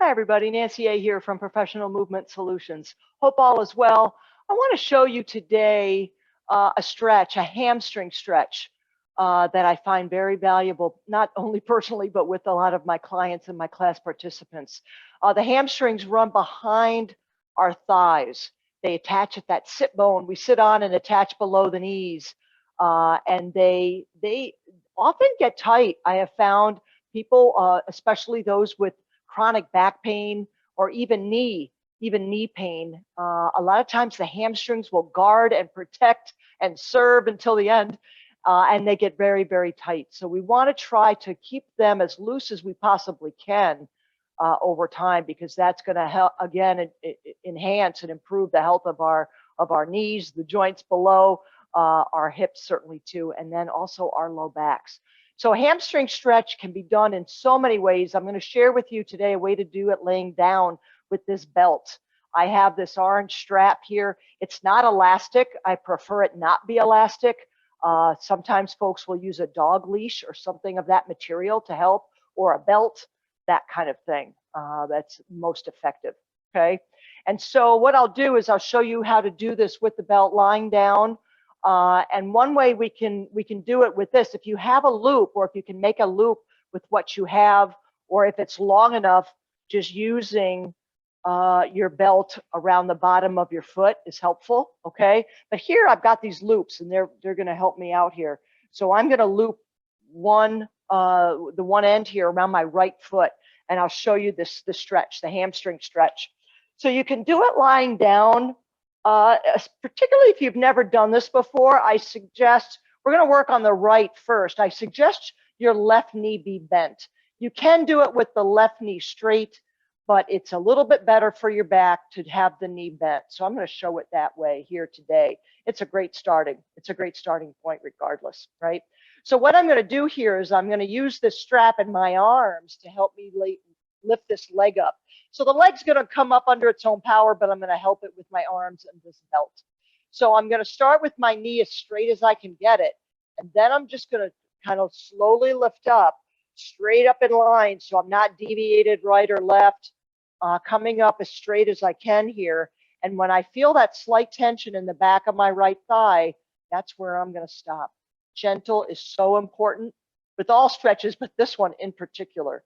Hi, everybody. Nancy A. here from Professional Movement Solutions. Hope all is well. I want to show you today a stretch, a hamstring stretch that I find very valuable, not only personally, but with a lot of my clients and my class participants. The hamstrings run behind our thighs. They attach at that sit bone we sit on and attach below the knees. And they often get tight. I have found people, especially those with chronic back pain or even knee pain. A lot of times the hamstrings will guard and protect and serve until the end, and they get very, very tight. So we want to try to keep them as loose as we possibly can over time, because that's going to help, again, enhance and improve the health of our knees, the joints below, our hips certainly too, and then also our low backs. So a hamstring stretch can be done in so many ways. I'm going to share with you today a way to do it laying down with this belt. I have this orange strap here. It's not elastic. I prefer it not be elastic. Sometimes folks will use a dog leash or something of that material to help, or a belt, that kind of thing. That's most effective. Okay. And so what I'll do is I'll show you how to do this with the belt lying down. And one way we can do it with this, if you have a loop, or if you can make a loop with what you have, or if it's long enough, just using your belt around the bottom of your foot is helpful. Okay, but here I've got these loops, and they're going to help me out here. So I'm going to loop the one end here around my right foot, and I'll show you the stretch, the hamstring stretch. So you can do it lying down. Particularly if you've never done this before, I suggest, we're going to work on the right first. I suggest your left knee be bent. You can do it with the left knee straight, but it's a little bit better for your back to have the knee bent. So I'm going to show it that way here today. It's a great starting point regardless, right? So what I'm going to do here is I'm going to use this strap in my arms to help me lift this leg up. So the leg's going to come up under its own power, but I'm going to help it with my arms and this belt. So I'm going to start with my knee as straight as I can get it. And then I'm just going to kind of slowly lift up, straight up in line, so I'm not deviated right or left, coming up as straight as I can here. And when I feel that slight tension in the back of my right thigh, that's where I'm going to stop. Gentle is so important with all stretches, but this one in particular.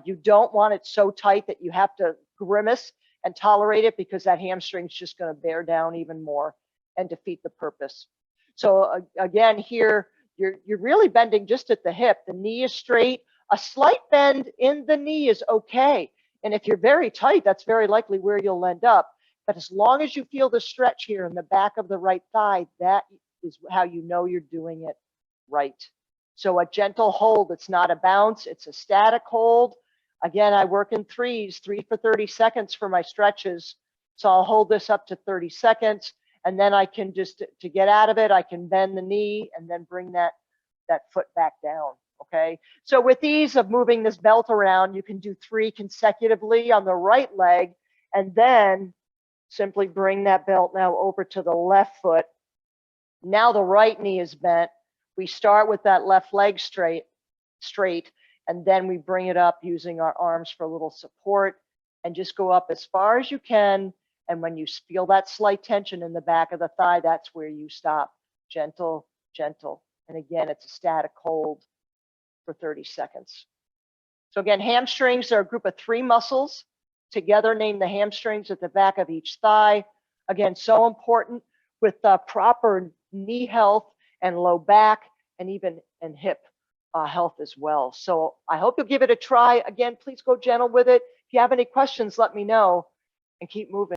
You don't want it so tight that you have to grimace and tolerate it, because that hamstring's just going to bear down even more and defeat the purpose. So again, here you're really bending just at the hip. The knee is straight. A slight bend in the knee is okay. And if you're very tight, that's very likely where you'll end up. But as long as you feel the stretch here in the back of the right thigh, that is how you know you're doing it right. So a gentle hold, it's not a bounce, it's a static hold. Again, I work in threes, 3 for 30 seconds for my stretches. So I'll hold this up to 30 seconds, and then I can just, to get out of it, I can bend the knee and then bring that foot back down, okay? So with ease of moving this belt around, you can do 3 consecutively on the right leg, and then simply bring that belt now over to the left foot. Now the right knee is bent. We start with that left leg straight, and then we bring it up using our arms for a little support, and just go up as far as you can. And when you feel that slight tension in the back of the thigh, that's where you stop. Gentle, gentle. And again, it's a static hold for 30 seconds. So again, hamstrings are a group of 3 muscles together named the hamstrings at the back of each thigh. Again, so important with proper knee health and low back, and even in hip health as well. So I hope you'll give it a try. Again, please go gentle with it. If you have any questions, let me know, and keep moving.